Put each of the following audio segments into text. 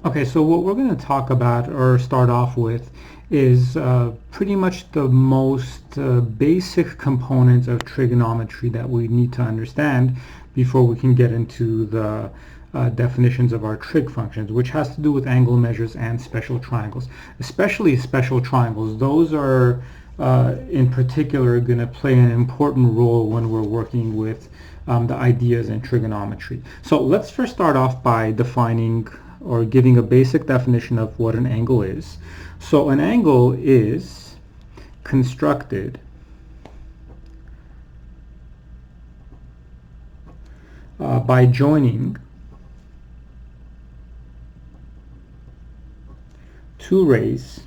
Okay, so what we're going to talk about or start off with is pretty much the most basic components of trigonometry that we need to understand before we can get into the definitions of our trig functions, which has to do with angle measures and special triangles. Especially special triangles, those are in particular going to play an important role when we're working with the ideas in trigonometry. So let's first start off by defining or giving a basic definition of what an angle is. So an angle is constructed by joining two rays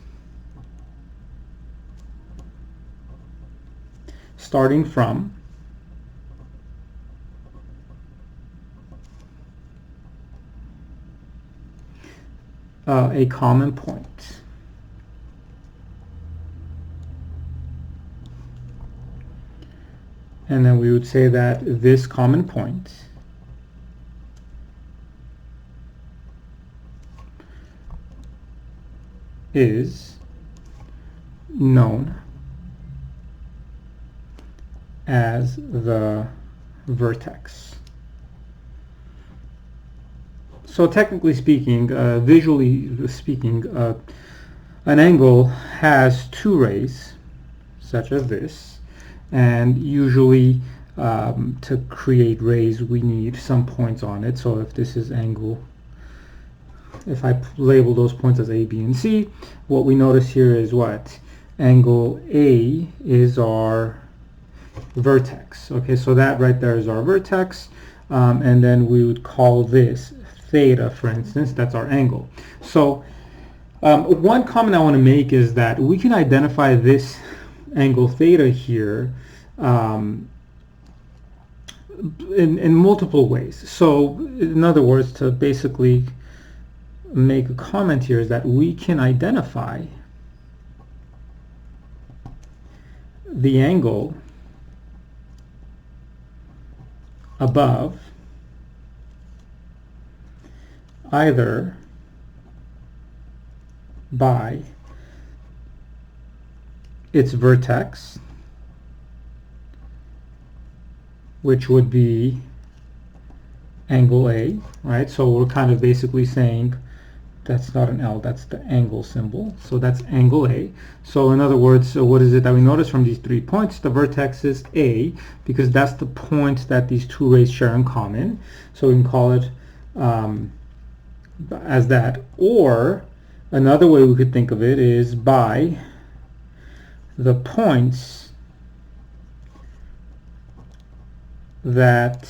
starting from a common point. And then we would say that this common point is known as the vertex. So technically speaking, visually speaking, an angle has two rays, such as this, and usually to create rays we need some points on it. So if this is angle, if I label those points as A, B, and C, what we notice here is what? Angle A is our vertex. Okay, so that right there is our vertex, and then we would call this theta, for instance. That's our angle. So one comment I want to make is that we can identify this angle theta here in multiple ways. So in other words, to basically make a comment here is that we can identify the angle above either by its vertex, which would be angle A, right? So we're kind of basically saying that's not an L, that's the angle symbol. So that's angle A. So in other words, what is it that we notice from these 3 points? The vertex is A, because that's the point that these two rays share in common. So we can call it as that. Or another way we could think of it is by the points that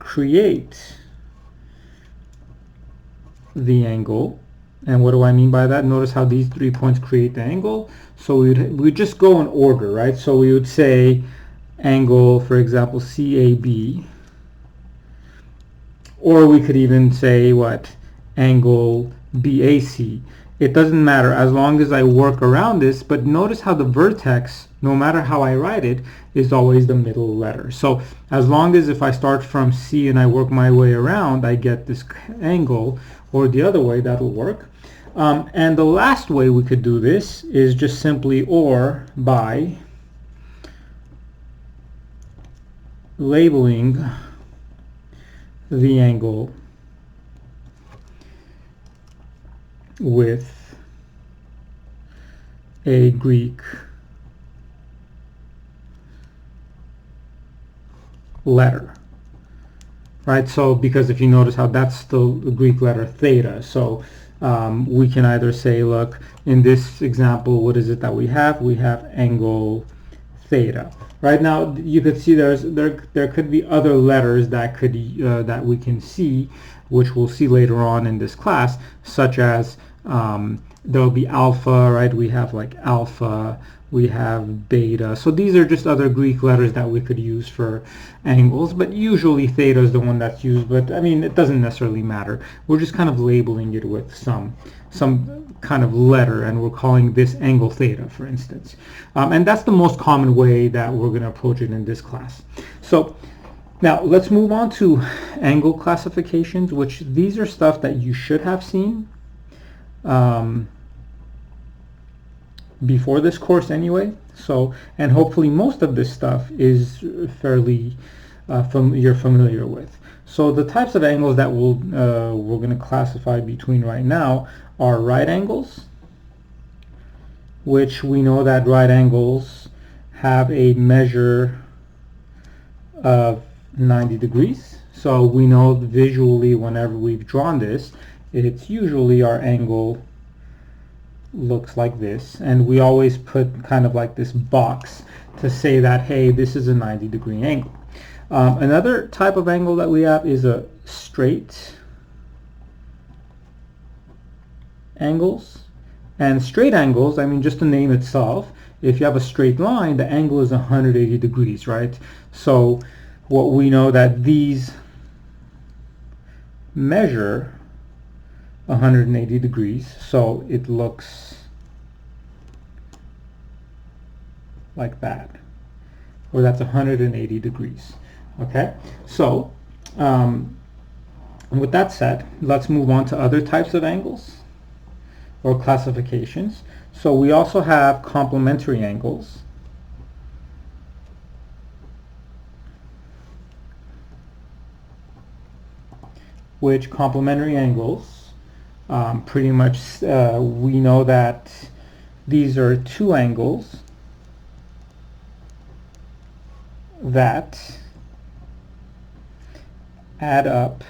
create the angle. And what do I mean by that? Notice how these 3 points create the angle. So we'd just go in order, right? So we would say angle, for example, CAB, or we could even say what? Angle BAC. It doesn't matter as long as I work around this, but notice how the vertex, no matter how I write it, is always the middle letter. So as long as if I start from C and I work my way around, I get this angle, or the other way, that'll work. And the last way we could do this is just simply or by labeling the angle with a Greek letter, right? So because if you notice how that's the Greek letter theta, so we can either say, look, in this example, what is it that we have? We have angle theta. Right now, you could see there could be other letters that could that we can see, which we'll see later on in this class, such as there'll be alpha, right? We have like alpha, we have beta. So these are just other Greek letters that we could use for angles, but usually theta is the one that's used, but I mean, it doesn't necessarily matter. We're just kind of labeling it with some kind of letter, and we're calling this angle theta, for instance. And that's the most common way that we're going to approach it in this class. So now let's move on to angle classifications, which these are stuff that you should have seen before this course anyway. So, and hopefully most of this stuff is fairly you're familiar with. So the types of angles that we're going to classify between right now are right angles, which we know that right angles have a measure of 90 degrees. So we know visually whenever we've drawn this, it's usually our angle looks like this, and we always put kind of like this box to say that, hey, this is a 90-degree angle. Another type of angle that we have is a straight angles. And straight angles, I mean, just the name itself, if you have a straight line, the angle is 180 degrees, right? So what we know that these measure 180 degrees, so it looks like that, or that's 180 degrees. Okay, so with that said, let's move on to other types of angles or classifications. So we also have complementary angles, which complementary angles pretty much we know that these are two angles that add up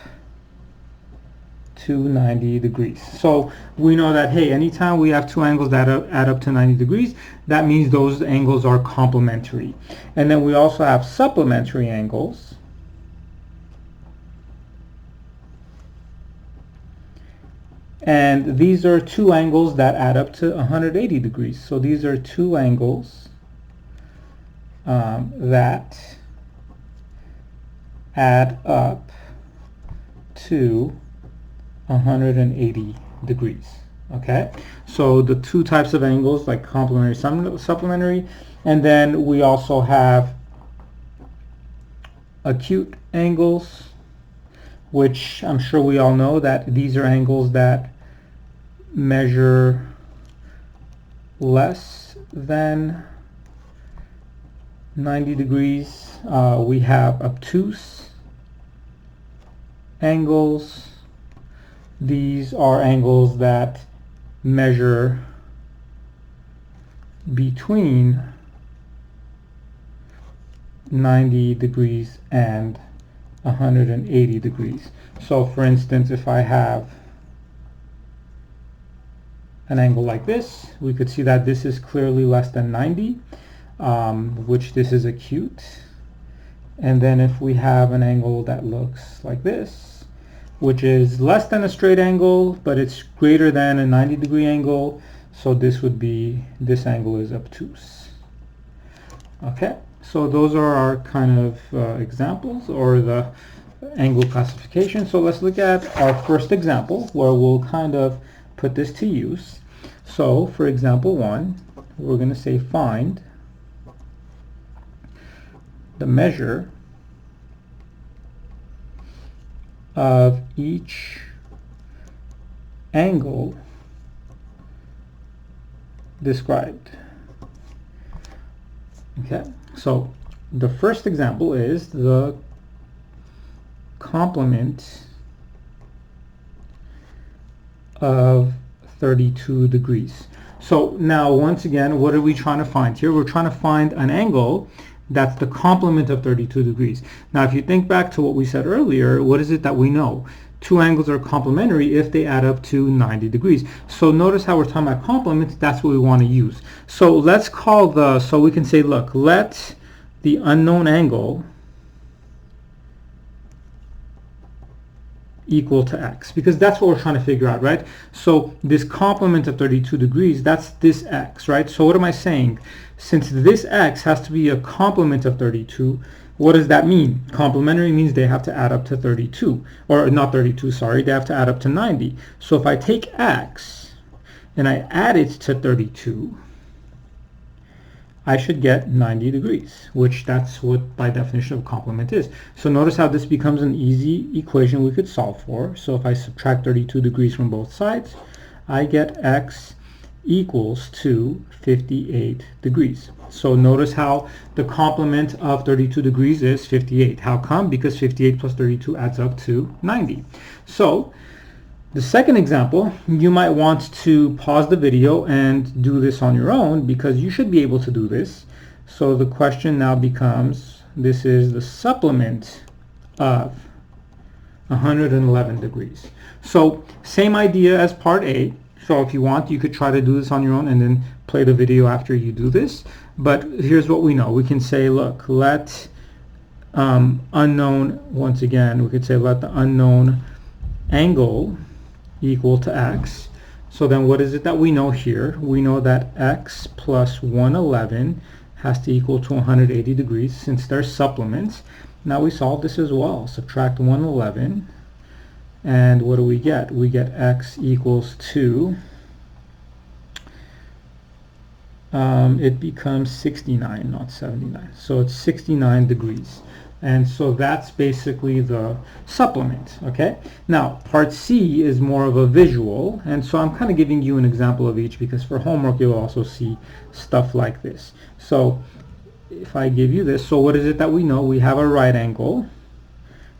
to 90 degrees. So we know that, hey, anytime we have two angles that add up to 90 degrees, that means those angles are complementary. And then we also have supplementary angles, and these are two angles that add up to 180 degrees. So these are two angles that add up to 180 degrees. Okay, so the two types of angles, like complementary, supplementary, and then we also have acute angles, which I'm sure we all know that these are angles that measure less than 90 degrees. We have obtuse angles. These are angles that measure between 90 degrees and 180 degrees. So for instance, if I have an angle like this, we could see that this is clearly less than 90, which this is acute. And then if we have an angle that looks like this, which is less than a straight angle, but it's greater than a 90-degree angle, so this would be, this angle is obtuse. Okay, so those are our kind of examples, or the angle classification. So let's look at our first example where we'll kind of put this to use. So for example 1, we're going to say find the measure of each angle described. Okay, so the first example is the complement of 32 degrees. So now once again, what are we trying to find here? We're trying to find an angle that's the complement of 32 degrees. Now if you think back to what we said earlier, what is it that we know? Two angles are complementary if they add up to 90 degrees. So notice how we're talking about complements, that's what we want to use. So let's call the, so we can say, look, let the unknown angle equal to x, because that's what we're trying to figure out, right? So this complement of 32 degrees, that's this x, right? So what am I saying? Since this x has to be a complement of 32, what does that mean? Complementary means they have to add up to 32, or not 32, sorry, they have to add up to 90. So if I take x and I add it to 32, I should get 90 degrees, which that's what by definition of complement is. So notice how this becomes an easy equation we could solve for. So if I subtract 32 degrees from both sides, I get x equals to 58 degrees. So notice how the complement of 32 degrees is 58. How come? Because 58 plus 32 adds up to 90. So the second example, you might want to pause the video and do this on your own because you should be able to do this. So the question now becomes, this is the supplement of 111 degrees. So same idea as part A. So if you want, you could try to do this on your own and then play the video after you do this. But here's what we know. We can say, look, let unknown, once again, we could say let the unknown angle equal to x. So then what is it that we know here? We know that x plus 111 has to equal to 180 degrees since they're supplements. Now we solve this as well. Subtract 111, and what do we get? We get x equals to, it becomes 69, not 79. So it's 69 degrees. And so that's basically the supplement, okay? Now, part C is more of a visual, and so I'm kind of giving you an example of each because for homework you'll also see stuff like this. So if I give you this, so what is it that we know? We have a right angle,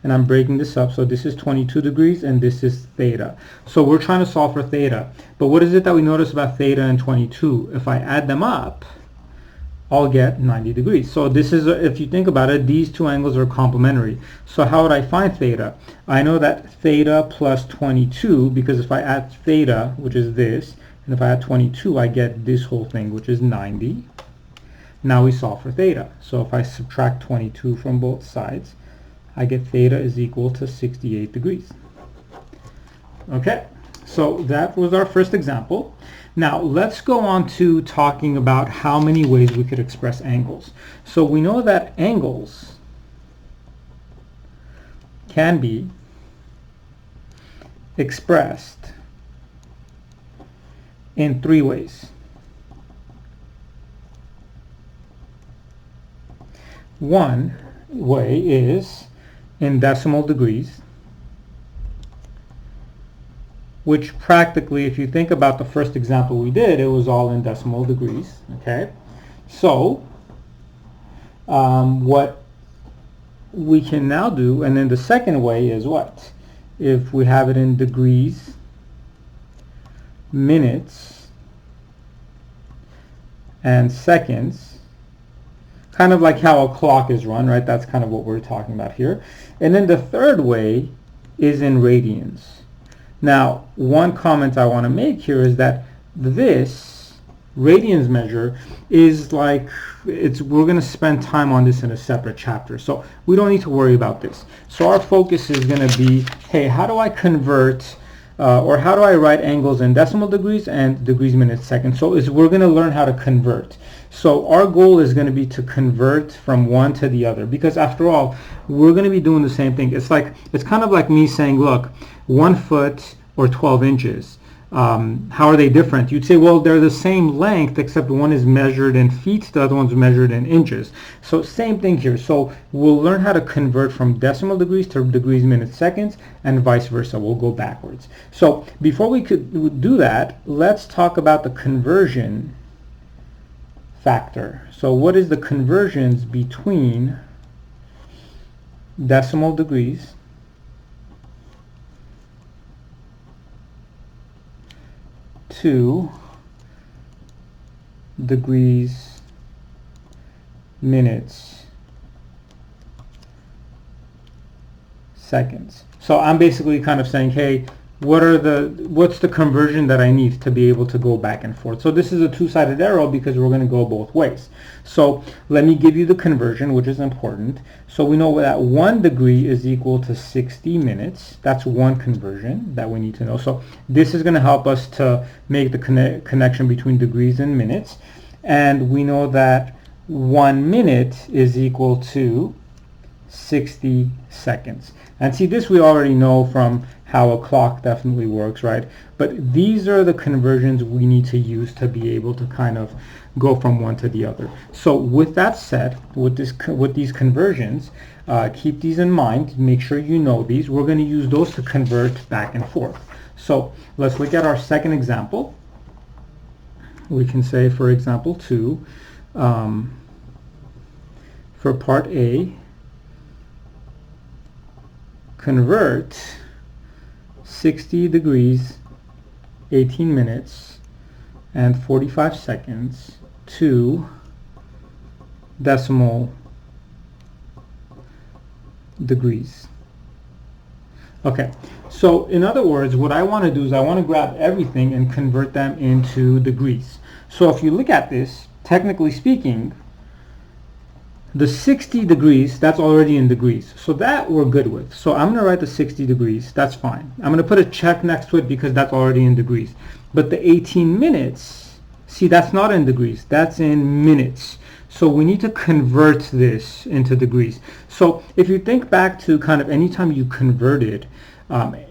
and I'm breaking this up. So this is 22 degrees, and this is theta. So we're trying to solve for theta. But what is it that we notice about theta and 22? If I add them up, I'll get 90 degrees. So this is, if you think about it, these two angles are complementary. So how would I find theta? I know that theta plus 22, because if I add theta, which is this, and if I add 22, I get this whole thing, which is 90. Now we solve for theta. So if I subtract 22 from both sides, I get theta is equal to 68 degrees. Okay, so that was our first example. Now let's go on to talking about how many ways we could express angles. So we know that angles can be expressed in three ways. One way is in decimal degrees, which practically, if you think about the first example we did, it was all in decimal degrees, okay? So what we can now do, and then the second way is what? If we have it in degrees, minutes, and seconds, kind of like how a clock is run, right? That's kind of what we're talking about here. And then the third way is in radians. Now, one comment I want to make here is that this radians measure is like, we're going to spend time on this in a separate chapter, so we don't need to worry about this. So our focus is going to be, hey, how do I convert or how do I write angles in decimal degrees and degrees, minutes, seconds? So we're going to learn how to convert. So our goal is going to be to convert from one to the other, because after all, we're going to be doing the same thing. It's kind of like me saying, look, 1 foot or 12 inches. How are they different? You'd say, well, they're the same length, except one is measured in feet, the other one's measured in inches. So same thing here. So we'll learn how to convert from decimal degrees to degrees, minutes, seconds, and vice versa. We'll go backwards. So before we could do that, let's talk about the conversion factor. So what is the conversions between decimal degrees to degrees, minutes, seconds? So I'm basically kind of saying, hey, what's the conversion that I need to be able to go back and forth? So this is a two-sided arrow because we're going to go both ways. So let me give you the conversion, which is important. So we know that 1 degree is equal to 60 minutes. That's one conversion that we need to know. So this is going to help us to make the connection between degrees and minutes. And we know that 1 minute is equal to 60 seconds. And see, this we already know from how a clock definitely works, right? But these are the conversions we need to use to be able to kind of go from one to the other. So with that said, with these conversions, keep these in mind. Make sure you know these. We're going to use those to convert back and forth. So let's look at our second example. We can say, for example, 2, for part A, convert 60 degrees, 18 minutes, and 45 seconds to decimal degrees. Okay, so in other words, what I want to do is I want to grab everything and convert them into degrees. So if you look at this, technically speaking, the 60 degrees, that's already in degrees. So that we're good with. So I'm going to write the 60 degrees. That's fine. I'm going to put a check next to it because that's already in degrees. But the 18 minutes, see, that's not in degrees. That's in minutes. So we need to convert this into degrees. So if you think back to kind of anytime you converted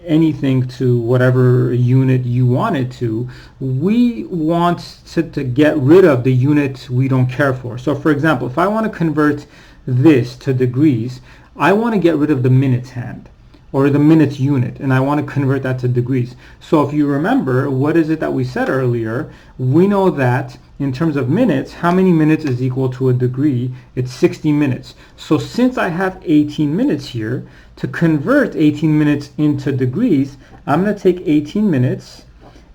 anything to whatever unit you wanted to, we want to get rid of the unit we don't care for. So for example, if I want to convert this to degrees, I want to get rid of the minutes hand or the minutes unit, and I want to convert that to degrees. So if you remember, what is it that we said earlier? We know that in terms of minutes, how many minutes is equal to a degree? It's 60 minutes. So since I have 18 minutes here, to convert 18 minutes into degrees, I'm going to take 18 minutes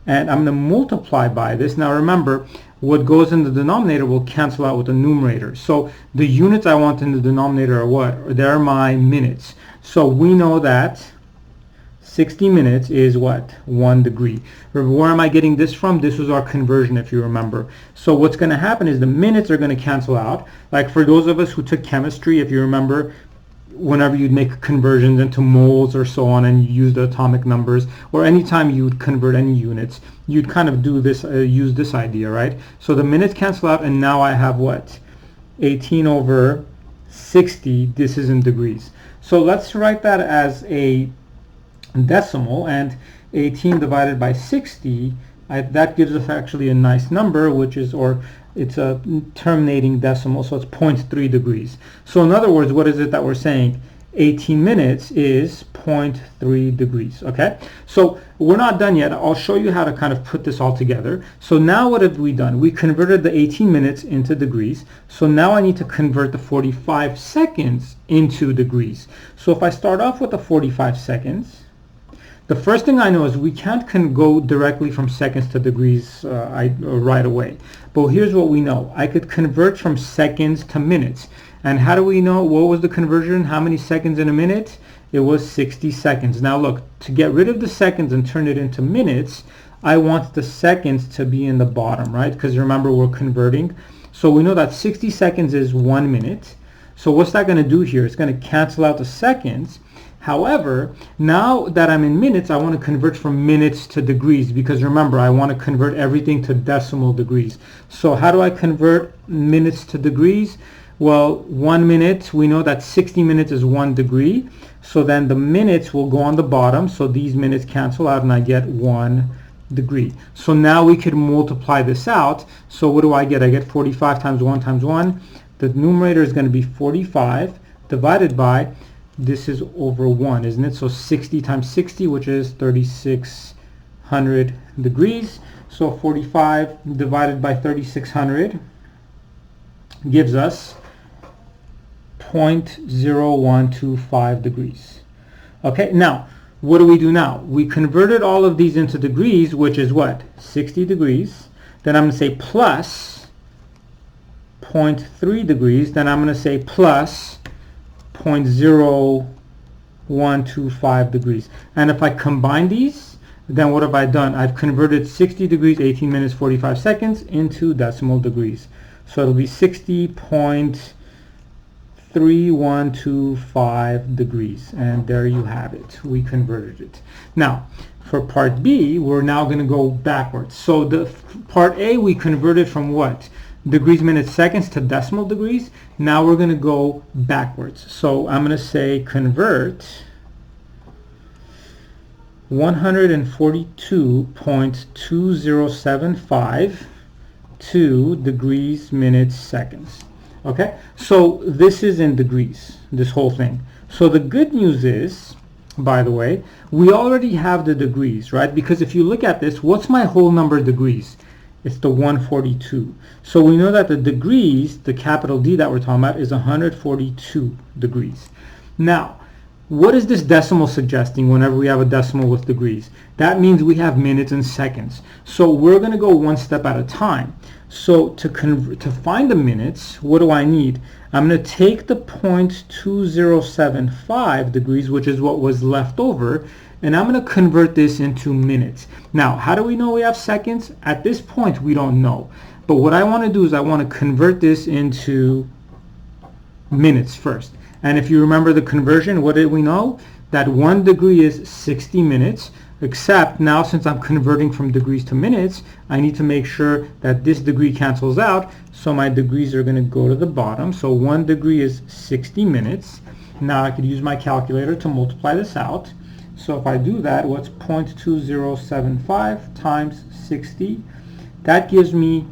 and I'm going to multiply by this. Now remember, what goes in the denominator will cancel out with the numerator. So the units I want in the denominator are what? They're my minutes. So we know that 60 minutes is what? 1 degree. Where am I getting this from? This was our conversion, if you remember. So what's going to happen is the minutes are going to cancel out. Like for those of us who took chemistry, if you remember, whenever you'd make conversions into moles or so on and you use the atomic numbers, or anytime you would convert any units, you'd kind of do this, use this idea, right? So the minutes cancel out, and now I have what? 18 over 60. This is in degrees. So let's write that as a decimal, and 18 divided by 60, that gives us actually a nice number, which is, or it's a terminating decimal, so it's 0.3 degrees. So in other words, what is it that we're saying? 18 minutes is 0.3 degrees, okay? So we're not done yet. I'll show you how to kind of put this all together. So now what have we done? We converted the 18 minutes into degrees. So now I need to convert the 45 seconds into degrees. So if I start off with the 45 seconds, the first thing I know is we can't go directly from seconds to degrees right away. But here's what we know. I could convert from seconds to minutes. And how do we know what was the conversion? How many seconds in a minute? It was 60 seconds. Now look, to get rid of the seconds and turn it into minutes, I want the seconds to be in the bottom, right? Because remember, we're converting. So we know that 60 seconds is 1 minute. So what's that going to do here? It's going to cancel out the seconds. However, now that I'm in minutes, I want to convert from minutes to degrees, because remember, I want to convert everything to decimal degrees. So how do I convert minutes to degrees? Well, 1 minute, we know that 60 minutes is 1 degree. So then the minutes will go on the bottom. So these minutes cancel out and I get 1 degree. So now we could multiply this out. So what do I get? I get 45 times 1 times 1. The numerator is going to be 45 divided by, this is over 1, isn't it? So 60 times 60, which is 3,600 degrees. So 45 divided by 3,600 gives us 0.0125 degrees. Okay, now what do we do now? We converted all of these into degrees, which is what? 60 degrees. Then I'm going to say plus 0.3 degrees. Then I'm going to say plus 0.0125 degrees. And if I combine these, then what have I done? I've converted 60 degrees, 18 minutes, 45 seconds into decimal degrees. So it'll be 60.3125 degrees. And there you have it. We converted it. Now, for part B, we're now going to go backwards. So the part A, we converted from what? Degrees, minutes, seconds to decimal degrees. Now we're going to go backwards. So I'm going to say convert 142.2075 to degrees, minutes, seconds. Okay, so this is in degrees, this whole thing. So the good news is by the way, we already have the degrees, right? Because if you look at this, what's my whole number of degrees? It's the 142. So we know that the degrees, the capital D that we're talking about, is 142 degrees. Now, what is this decimal suggesting whenever we have a decimal with degrees? That means we have minutes and seconds. So we're going to go one step at a time. So to find the minutes, what do I need? I'm going to take the 0.2075 degrees, which is what was left over, and I'm going to convert this into minutes. Now, how do we know we have seconds? At this point, we don't know. But what I want to do is I want to convert this into minutes first. And if you remember the conversion, what did we know? That 1 degree is 60 minutes, except now since I'm converting from degrees to minutes, I need to make sure that this degree cancels out, so my degrees are going to go to the bottom. So 1 degree is 60 minutes. Now I could use my calculator to multiply this out. So if I do that, what's 0.2075 times 60? That gives me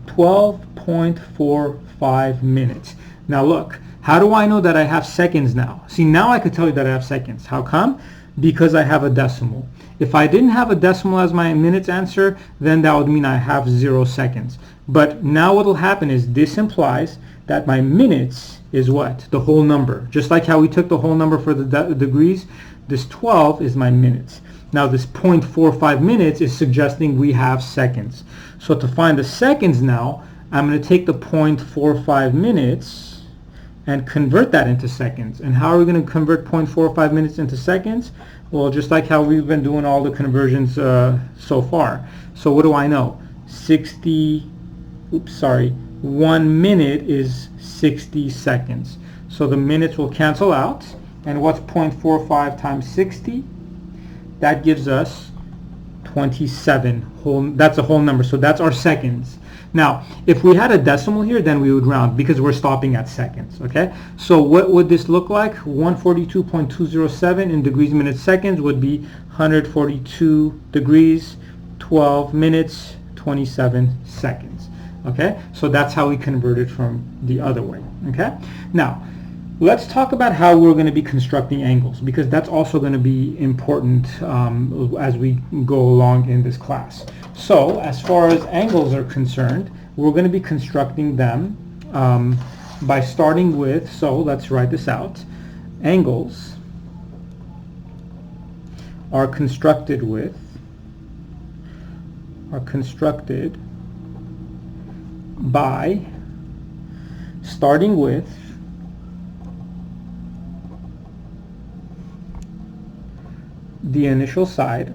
12.45 minutes. Now look, how do I know that I have seconds now? See, now I could tell you that I have seconds. How come? Because I have a decimal. If I didn't have a decimal as my minutes answer, then that would mean I have 0 seconds. But now what will happen is this implies that my minutes is what? The whole number. Just like how we took the whole number for the degrees, this 12 is my minutes. Now this 0.45 minutes is suggesting we have seconds. So to find the seconds now, I'm going to take the 0.45 minutes and convert that into seconds. And how are we going to convert 0.45 minutes into seconds? Well, just like how we've been doing all the conversions so far. So what do I know? 1 minute is 60 seconds. So the minutes will cancel out. And what's 0.45 times 60? That gives us 27 that's a whole number. So that's our seconds. Now, if we had a decimal here, then we would round because we're stopping at seconds, okay? So what would this look like? 142.207 in degrees, minutes, seconds would be 142 degrees, 12 minutes, 27 seconds, okay? So that's how we converted from the other way, okay? Now, let's talk about how we're going to be constructing angles, because that's also going to be important as we go along in this class. So as far as angles are concerned, we're going to be constructing them by starting with, so let's write this out. Angles are constructed by starting with the initial side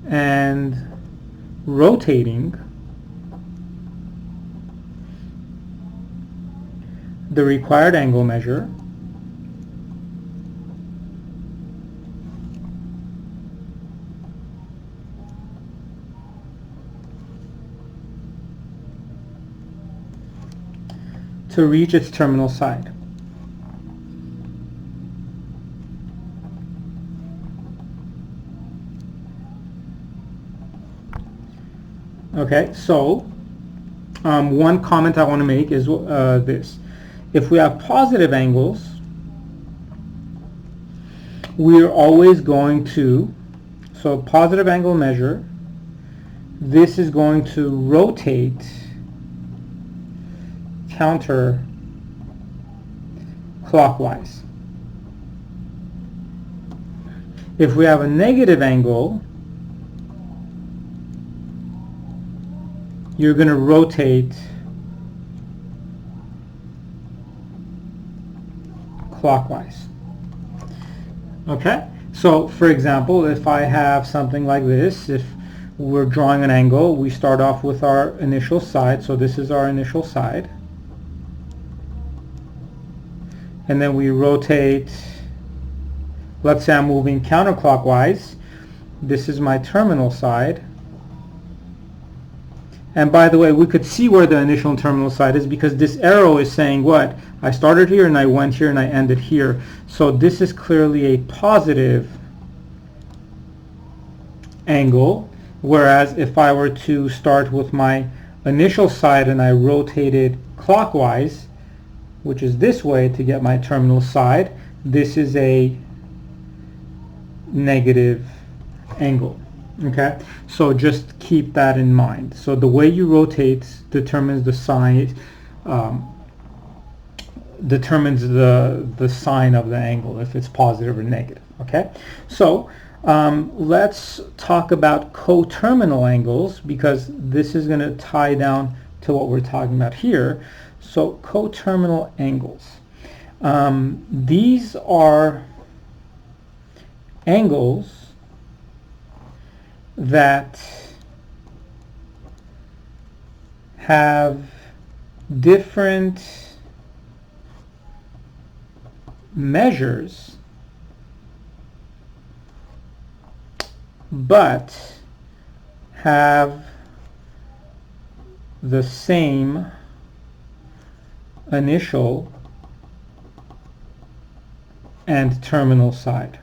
and rotating the required angle measure to reach its terminal side. Okay, so one comment I want to make is this. If we have positive angles, we're always going to, so positive angle measure, this is going to rotate counterclockwise. If we have a negative angle, you're going to rotate clockwise. Okay? So, for example, if I have something like this, if we're drawing an angle, we start off with our initial side, so this is our initial side. And then we rotate, let's say I'm moving counterclockwise. This is my terminal side. And by the way, we could see where the initial and terminal side is because this arrow is saying what? I started here and I went here and I ended here. So this is clearly a positive angle, whereas if I were to start with my initial side and I rotate it clockwise, which is this way, to get my terminal side, this is a negative angle. Okay, so just keep that in mind. So the way you rotate determines the side, determines the sign of the angle, if it's positive or negative. Okay, so let's talk about coterminal angles, because this is going to tie down to what we're talking about here. So coterminal angles, these are angles that have different measures but have the same initial and terminal side.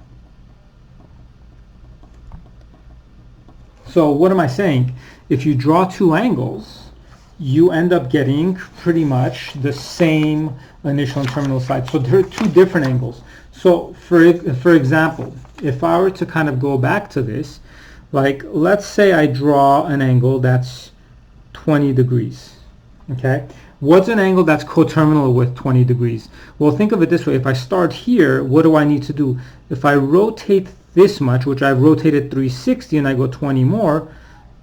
So what am I saying? If you draw two angles, you end up getting pretty much the same initial and terminal side. So there are two different angles. So for example, if I were to kind of go back to this, like let's say I draw an angle that's 20 degrees. Okay? What's an angle that's coterminal with 20 degrees? Well, think of it this way. If I start here, what do I need to do? If I rotate this much, which I've rotated 360, and I go 20 more,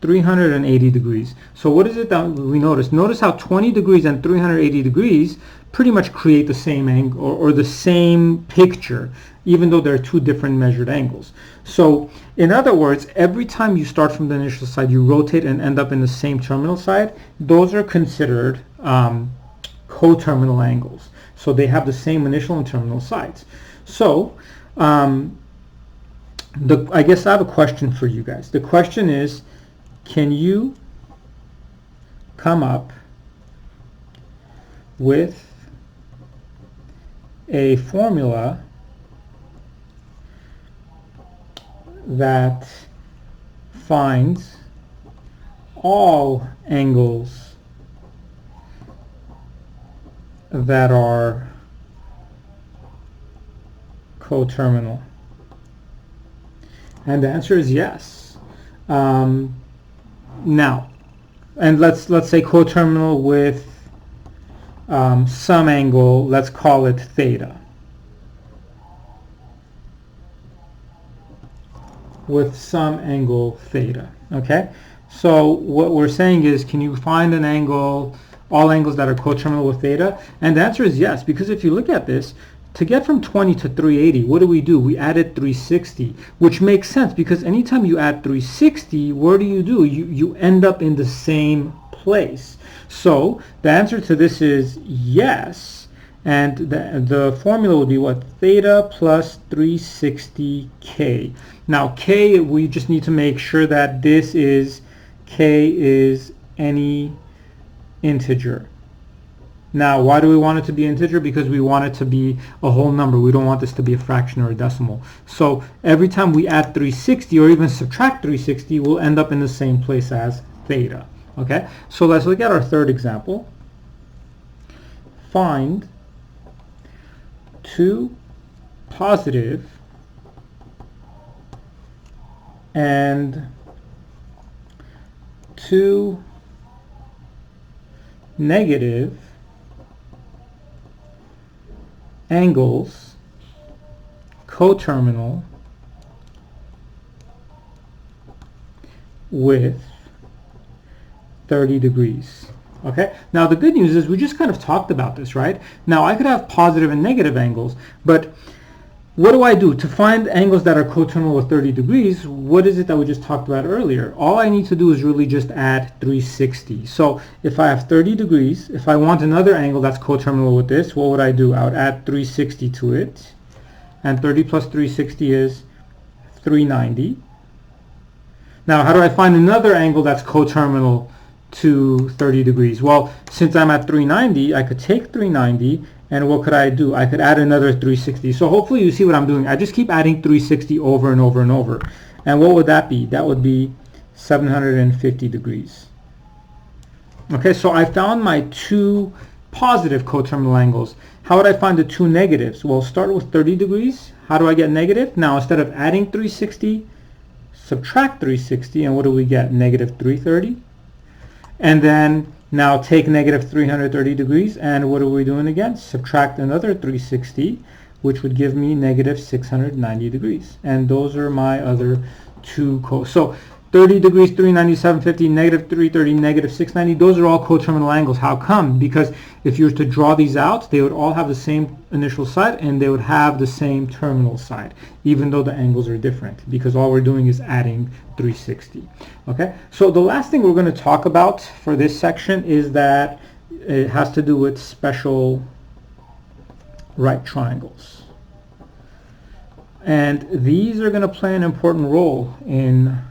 380 degrees. So what is it that we notice? Notice how 20 degrees and 380 degrees pretty much create the same angle, or the same picture, even though they're two different measured angles. So in other words, every time you start from the initial side, you rotate and end up in the same terminal side. Those are considered coterminal angles. So they have the same initial and terminal sides. So I guess I have a question for you guys. The question is, can you come up with a formula that finds all angles that are coterminal? And the answer is yes. Now, and let's say coterminal with some angle, let's call it theta. With some angle theta. Okay? So what we're saying is, can you find an angle, all angles that are coterminal with theta? And the answer is yes, because if you look at this, to get from 20 to 380, what do? We added 360, which makes sense, because anytime you add 360, what do? You end up in the same place. So the answer to this is yes, and the formula would be what? Theta plus 360k. Now k, we just need to make sure that this is, k is any integer. Now, why do we want it to be integer? Because we want it to be a whole number. We don't want this to be a fraction or a decimal. So every time we add 360 or even subtract 360, we'll end up in the same place as theta. Okay? So let's look at our third example. Find two positive and two negative angles coterminal with 30 degrees. Okay, now the good news is we just kind of talked about this, right? Now I could have positive and negative angles, but what do I do to find angles that are coterminal with 30 degrees? What is it that we just talked about earlier? All I need to do is really just add 360. So if I have 30 degrees, if I want another angle that's coterminal with this, what would I do? I would add 360 to it. And 30 plus 360 is 390. Now how do I find another angle that's coterminal to 30 degrees? Well, since I'm at 390, I could take 390, and what could I do? I could add another 360. So hopefully you see what I'm doing. I just keep adding 360 over and over and over. And what would that be? That would be 750 degrees. Okay, so I found my two positive coterminal angles. How would I find the two negatives? Well, start with 30 degrees. How do I get negative? Now, instead of adding 360, subtract 360, and what do we get? Negative 330. And then now take negative 330 degrees, and what are we doing again? Subtract another 360, which would give me negative 690 degrees. And those are my other two so 30 degrees, 390, 750, negative 330, negative 690, those are all coterminal angles. How come? Because if you were to draw these out, they would all have the same initial side and they would have the same terminal side, even though the angles are different, because all we're doing is adding 360. Okay, so the last thing we're going to talk about for this section is that it has to do with special right triangles. And these are going to play an important role in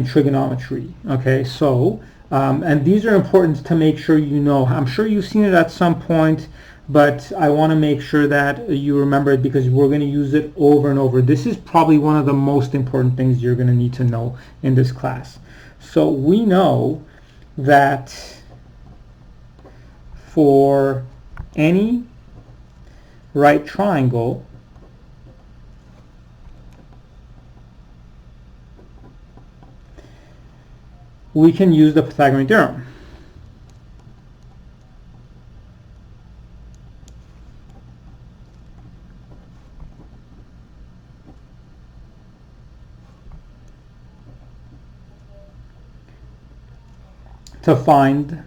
trigonometry. Okay, so and these are important to make sure you know. I'm sure you've seen it at some point, but I want to make sure that you remember it because we're going to use it over and over. This is probably one of the most important things you're going to need to know in this class. So we know that for any right triangle, we can use the Pythagorean theorem. To find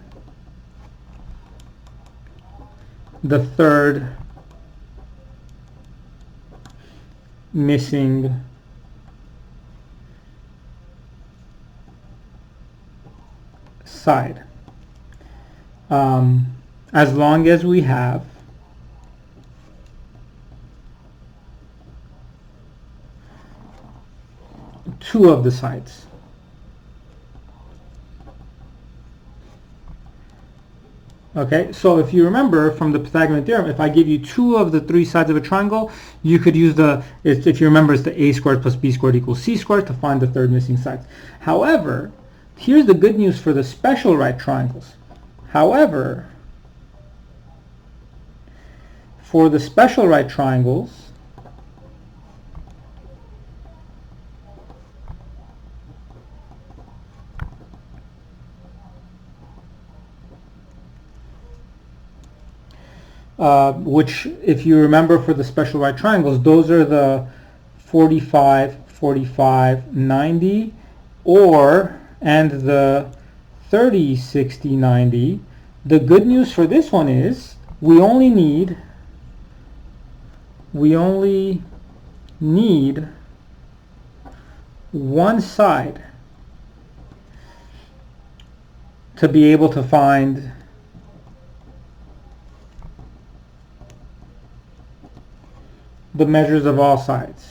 the third missing side, as long as we have two of the sides. Okay, so if you remember from the Pythagorean theorem, if I give you two of the three sides of a triangle, you could use if you remember, it's the a squared plus b squared equals c squared to find the third missing side. However, here's the good news for the special right triangles. However, for the special right triangles, which, if you remember, for the special right triangles, those are the 45, 45, 90, and the 30, 60, 90. The good news for this one is we only need one side to be able to find the measures of all sides.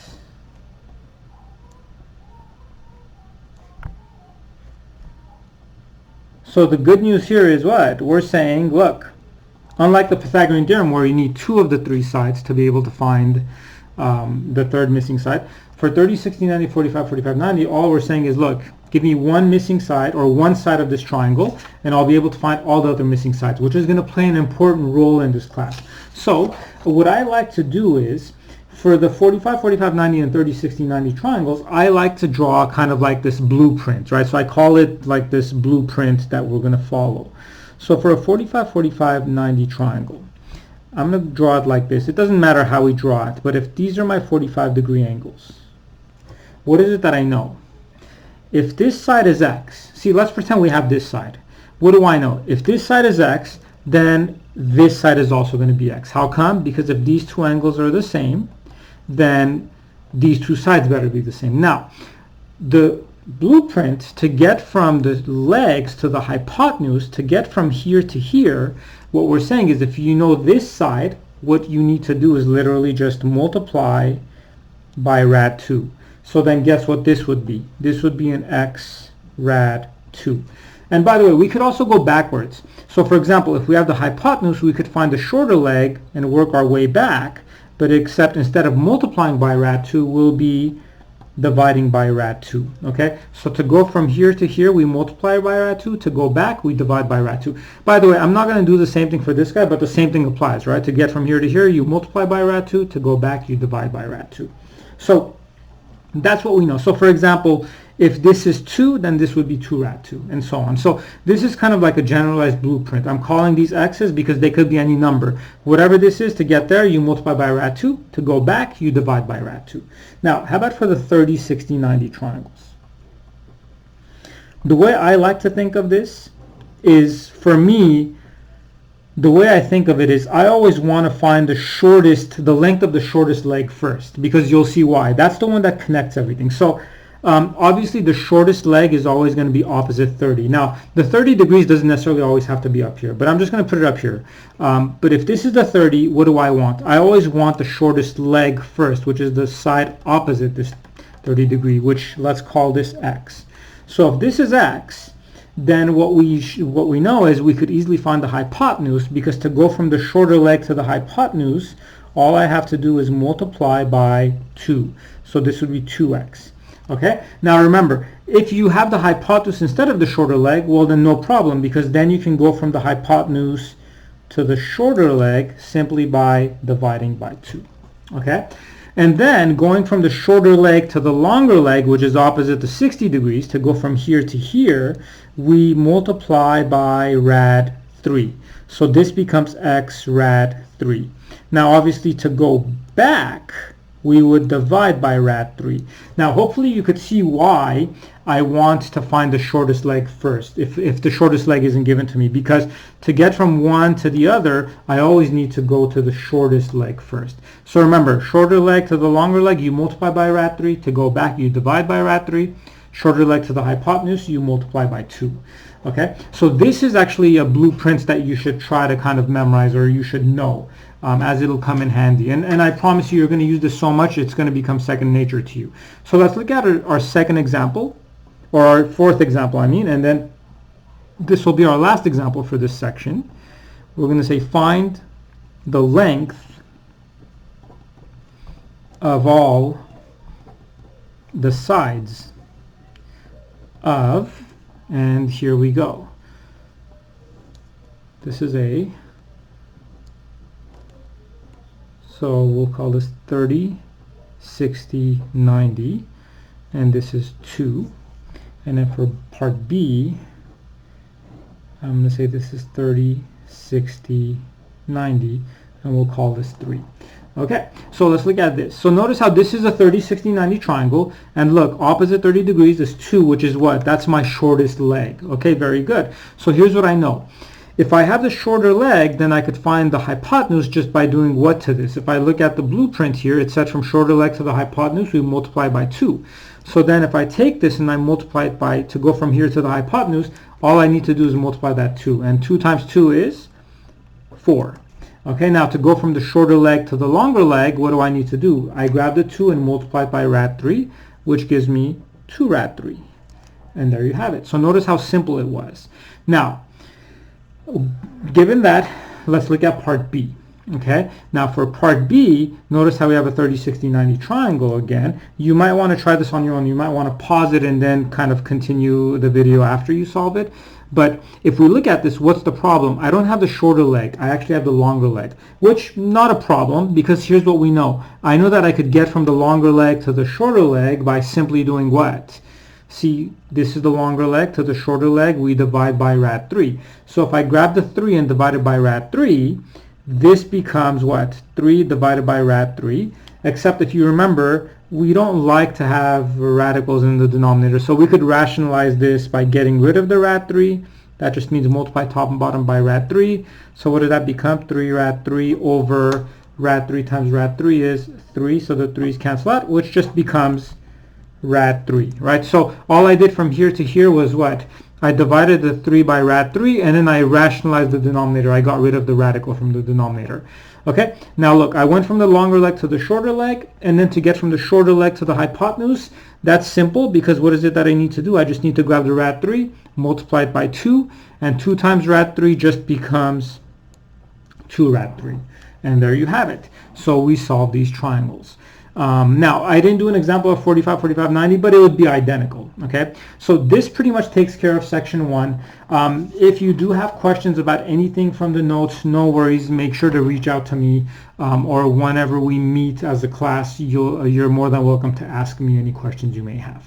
So the good news here is what? We're saying, look, unlike the Pythagorean theorem where you need two of the three sides to be able to find the third missing side, for 30, 60, 90, 45, 45, 90, all we're saying is, look, give me one missing side or one side of this triangle and I'll be able to find all the other missing sides, which is going to play an important role in this class. So what I like to do is, for the 45, 45, 90, and 30, 60, 90 triangles, I like to draw kind of like this blueprint, right? So I call it like this blueprint that we're going to follow. So for a 45, 45, 90 triangle, I'm going to draw it like this. It doesn't matter how we draw it, but if these are my 45-degree angles, what is it that I know? If this side is x, see, let's pretend we have this side. What do I know? If this side is x, then this side is also going to be x. How come? Because if these two angles are the same, then these two sides better be the same. Now, the blueprint to get from the legs to the hypotenuse, to get from here to here, what we're saying is if you know this side, what you need to do is literally just multiply by rad 2. So then guess what this would be? This would be an x rad 2. And by the way, we could also go backwards. So for example, if we have the hypotenuse, we could find the shorter leg and work our way back. But except instead of multiplying by rad 2, we'll be dividing by rad 2. Okay, so to go from here to here, we multiply by rad 2. To go back, we divide by rad 2. By the way, I'm not going to do the same thing for this guy, but the same thing applies, right? To get from here to here, you multiply by rad 2. To go back, you divide by rad 2. So that's what we know. So for example, if this is 2, then this would be 2 rad 2, and so on. So this is kind of like a generalized blueprint. I'm calling these x's because they could be any number. Whatever this is, to get there, you multiply by rad 2. To go back, you divide by rad 2. Now, how about for the 30, 60, 90 triangles? The way I like to think of this is, for me, the way I think of it is I always want to find the length of the shortest leg first, because you'll see why. That's the one that connects everything. So obviously the shortest leg is always going to be opposite 30. Now the 30 degrees doesn't necessarily always have to be up here, but I'm just going to put it up here. But if this is the 30, what do I want? I always want the shortest leg first, which is the side opposite this 30 degree, which let's call this x. So if this is x, then what we know is we could easily find the hypotenuse, because to go from the shorter leg to the hypotenuse, all I have to do is multiply by 2. So this would be 2x. Okay, now remember, if you have the hypotenuse instead of the shorter leg, well then no problem, because then you can go from the hypotenuse to the shorter leg simply by dividing by 2. Okay, and then going from the shorter leg to the longer leg, which is opposite the 60 degrees, to go from here to here, we multiply by rad 3. So this becomes x rad 3. Now obviously to go back, we would divide by rad 3. Now hopefully you could see why I want to find the shortest leg first, if the shortest leg isn't given to me, because to get from one to the other, I always need to go to the shortest leg first. So remember, shorter leg to the longer leg, you multiply by rad 3. To go back, you divide by rad 3. Shorter leg to the hypotenuse, you multiply by 2. Okay, so this is actually a blueprint that you should try to kind of memorize, or you should know, as it'll come in handy. And I promise you, you're going to use this so much, it's going to become second nature to you. So let's look at our second example, or our fourth example, I mean, and then this will be our last example for this section. We're going to say find the length of all the sides of, and here we go. This is A. So we'll call this 30, 60, 90, and this is 2. And then for part B, I'm going to say this is 30, 60, 90, and we'll call this 3. Okay, so let's look at this. So notice how this is a 30, 60, 90 triangle, and look, opposite 30 degrees is 2, which is what? That's my shortest leg. Okay, very good. So here's what I know. If I have the shorter leg, then I could find the hypotenuse just by doing what to this? If I look at the blueprint here, it said from shorter leg to the hypotenuse, we multiply by 2. So then if I take this and I multiply it by, to go from here to the hypotenuse, all I need to do is multiply that 2. And 2 times 2 is 4. Okay, now to go from the shorter leg to the longer leg, what do I need to do? I grab the 2 and multiply it by rad 3, which gives me 2 rad 3. And there you have it. So notice how simple it was. Now, given that, let's look at part B. Okay, now for part B, notice how we have a 30, 60, 90 triangle again. You might want to try this on your own. You might want to pause it and then kind of continue the video after you solve it. But if we look at this, what's the problem? I don't have the shorter leg. I actually have the longer leg, which not a problem, because here's what we know. I know that I could get from the longer leg to the shorter leg by simply doing what? See, this is the longer leg to the shorter leg. We divide by rad 3. So if I grab the 3 and divide it by rad 3, this becomes what? 3 divided by rad 3. Except if you remember, we don't like to have radicals in the denominator. So we could rationalize this by getting rid of the rad 3. That just means multiply top and bottom by rad 3. So what did that become? 3 rad 3 over rad 3 times rad 3 is 3. So the 3's cancel out, which just becomes rad 3, right? So all I did from here to here was what? I divided the 3 by rad 3, and then I rationalized the denominator. I got rid of the radical from the denominator. Okay, now look, I went from the longer leg to the shorter leg, and then to get from the shorter leg to the hypotenuse, that's simple, because what is it that I need to do? I just need to grab the rad 3, multiply it by 2, and 2 times rad 3 just becomes 2 rad 3. And there you have it. So we solve these triangles. Now, I didn't do an example of 45, 45, 90, but it would be identical, okay? So this pretty much takes care of section 1. If you do have questions about anything from the notes, no worries. Make sure to reach out to me, or whenever we meet as a class, you're more than welcome to ask me any questions you may have.